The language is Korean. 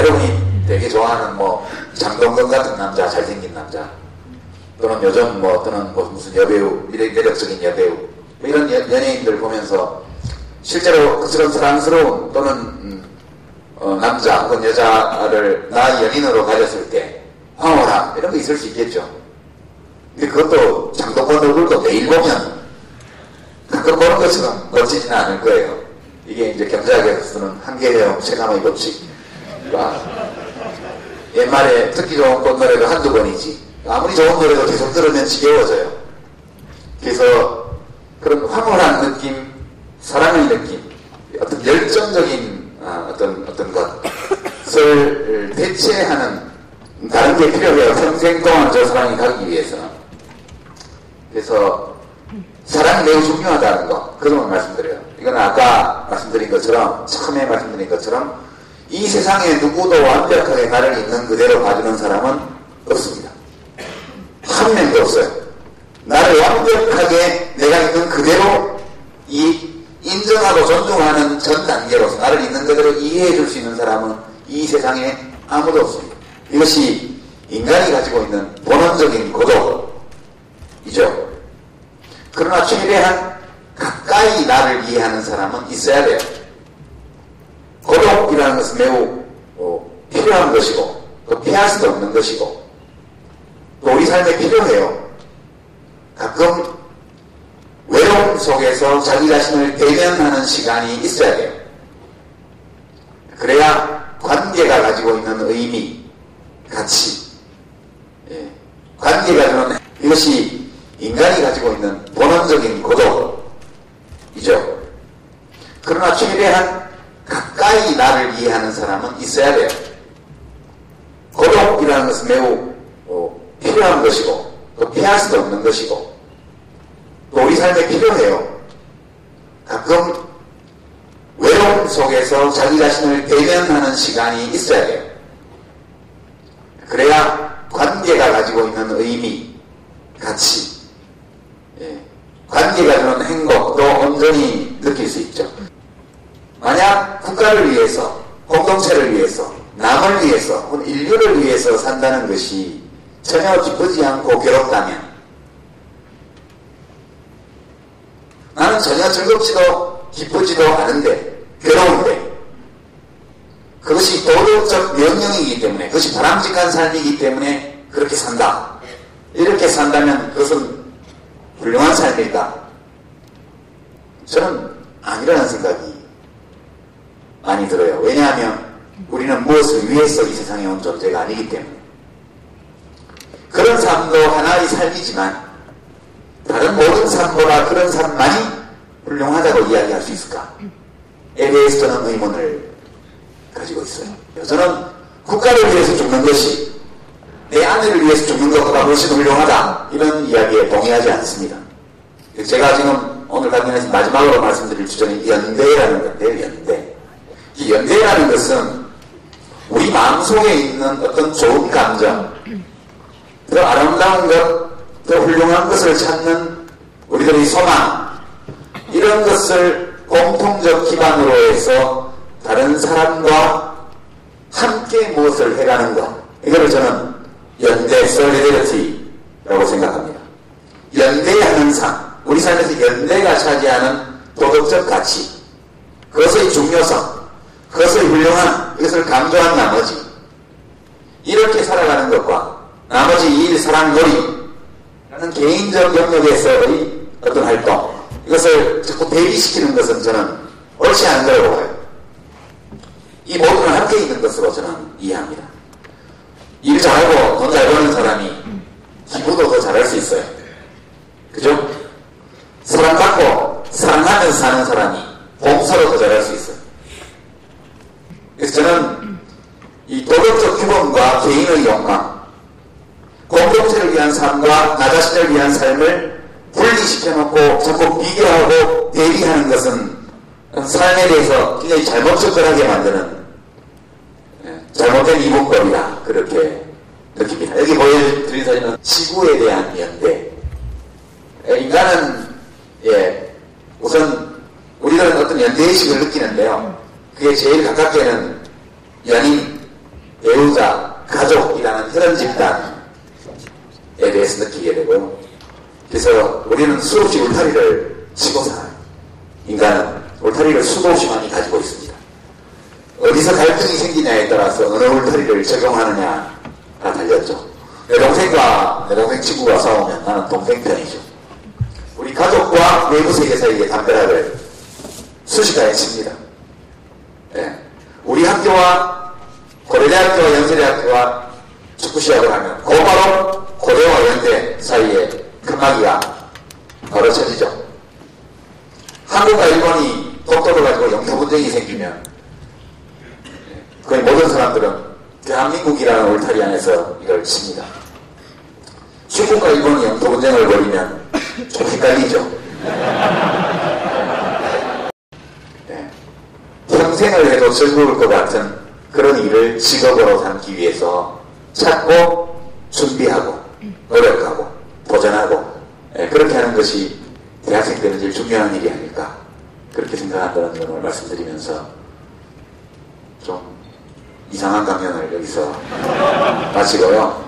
여러분이 되게 좋아하는 뭐 장동건 같은 남자, 잘생긴 남자, 또는 요즘 뭐 또는 뭐 무슨 여배우, 매력적인 여배우, 뭐 이런 연예인들 보면서 실제로 그처럼 사랑스러운 또는 남자 혹은 여자를 나의 연인으로 가졌을 때 황홀함 이런 거 있을 수 있겠죠. 근데 그것도 장동건 얼굴도 매일 보면 가끔 보는 것처럼 멋지지는 않을 거예요. 이게 이제 경제학에서 쓰는 한계형 체감의 법칙. 옛말에 듣기 좋은 꽃노래도 한두 번이지 아무리 좋은 노래도 계속 들으면 지겨워져요. 그래서 그런 황홀한 느낌, 사랑의 느낌, 어떤 열정적인 어떤 것을 대체하는 다른 게 필요해요. 평생 동안 저 사랑이 가기 위해서는. 그래서 사랑이 매우 중요하다는 거, 그 점을 말씀드려요. 이건 아까 말씀드린 것처럼, 처음에 말씀드린 것처럼 이 세상에 누구도 완벽하게 나를 있는 그대로 봐주는 사람은 없습니다. 한 명도 없어요. 나를 완벽하게 내가 있는 그대로 인정하고 존중하는 전 단계로서 나를 있는 그대로 이해해 줄 수 있는 사람은 이 세상에 아무도 없습니다. 이것이 인간이 가지고 있는 본원적인 고독이죠. 그러나 최대한 가까이 나를 이해하는 사람은 있어야 돼요. 고독이라는 것은 매우 필요한 것이고 또 피할 수도 없는 것이고 또 우리 삶에 필요해요. 가끔 외로움 속에서 자기 자신을 대면하는 시간이 있어야 돼요. 그래야 관계가 가지고 있는 의미, 가치, 관계가 주는 이것이 인간이 가지고 있는 본원적인 고독이죠. 그러나 최대한 가까이 나를 이해하는 사람은 있어야 돼요. 고독이라는 것은 매우 필요한 것이고 또 피할 수도 없는 것이고 또 우리 삶에 필요해요. 가끔 외로움 속에서 자기 자신을 대면하는 시간이 있어야 돼요. 그래야 관계가 가지고 있는 의미, 가치, 관계가 주는 행복도 온전히 느낄 수 있죠. 만약 국가를 위해서, 공동체를 위해서, 남을 위해서, 혹은 인류를 위해서 산다는 것이 전혀 기쁘지 않고 괴롭다면 나는 전혀 즐겁지도 기쁘지도 않은데 괴로운데 그것이 도덕적 명령이기 때문에 그것이 바람직한 삶이기 때문에 그렇게 산다. 이렇게 산다면 그것은 훌륭한 삶일까? 저는 아니라는 생각이 많이 들어요. 왜냐하면 우리는 무엇을 위해서 이 세상에 온 존재가 아니기 때문에 그런 삶도 하나의 삶이지만 다른 모든 삶보다 그런 삶만이 훌륭하다고 이야기할 수 있을까에 대해서 저는 의문을 가지고 있어요. 저는 국가를 위해서 죽는 것이 내 아내를 위해서 죽는 것보다 훨씬 훌륭하다 이런 이야기에 동의하지 않습니다. 제가 지금 오늘 강연에서 마지막으로 말씀드릴 주제는 연대라는 건데요. 연대. 이 연대라는 것은 우리 마음속에 있는 어떤 좋은 감정, 더 아름다운 것, 더 훌륭한 것을 찾는 우리들의 소망, 이런 것을 공통적 기반으로 해서 다른 사람과 함께 무엇을 해가는 것, 이거를 저는 연대, solidarity라고 생각합니다. 연대하는 삶, 우리 삶에서 연대가 차지하는 도덕적 가치, 그것의 중요성, 그것의 훌륭함, 이것을 강조한 나머지 이렇게 살아가는 것과 나머지 일, 사랑, 놀이라는 개인적 영역에서의 어떤 활동, 이것을 자꾸 대비시키는 것은 저는 옳지 않은 거라고 봐요. 이 모두는 함께 있는 것으로 저는 이해합니다. 일 잘하고 돈 잘 버는 사람이 기부도 더 잘할 수 있어요. 그죠? 사랑받고 사랑하면서 사는 사람이 봉사로 더 잘할 수 있어요. 그래서 저는 이 도덕적 규범과 개인의 욕망, 공동체를 위한 삶과 나 자신을 위한 삶을 분리시켜놓고 자꾸 비교하고 대비하는 것은 삶에 대해서 굉장히 잘못 접근하게 만드는 잘못된 이분법이다, 그렇게 느낍니다. 여기 보여드린 사진은 지구에 대한 연대. 인간은 우선 우리들은 어떤 연대의식을 느끼는데요. 그게 제일 가깝게는 연인, 배우자, 가족이라는 혈연 집단에 대해서 느끼게 되고요. 그래서 우리는 수없이 울타리를 치고 살아요. 인간은 울타리를 수없이 많이 가지고 있습니다. 어디서 갈등이 생기냐에 따라서 어느 울타리를 적용하느냐가 달렸죠. 내 동생과 내 동생 친구가 싸우면 나는 동생 편이죠. 우리 가족과 외부 세계 사이의 담벼락을 순식간에 칩니다. 네. 우리 학교와 고려대학교와 연세대학교와 축구 시합을 하면 곧바로 고대와 연대 사이에 칸막이가 바로 쳐지죠. 한국과 일본이 독도를 가지고 영토 분쟁이 생기면 거의 모든 사람들은 대한민국이라는 울타리 안에서 이걸 칩니다. 중국과 일본이 영토 분쟁을 벌이면 좀 헷갈리죠. 네. 평생을 해도 즐거울 것 같은 그런 일을 직업으로 삼기 위해서 찾고 준비하고 노력하고 도전하고 그렇게 하는 것이 대학생 때는 제일 중요한 일이 아닐까 그렇게 생각한다는 점을 말씀드리면서 좀 이상한 강연을 여기서 마치고요.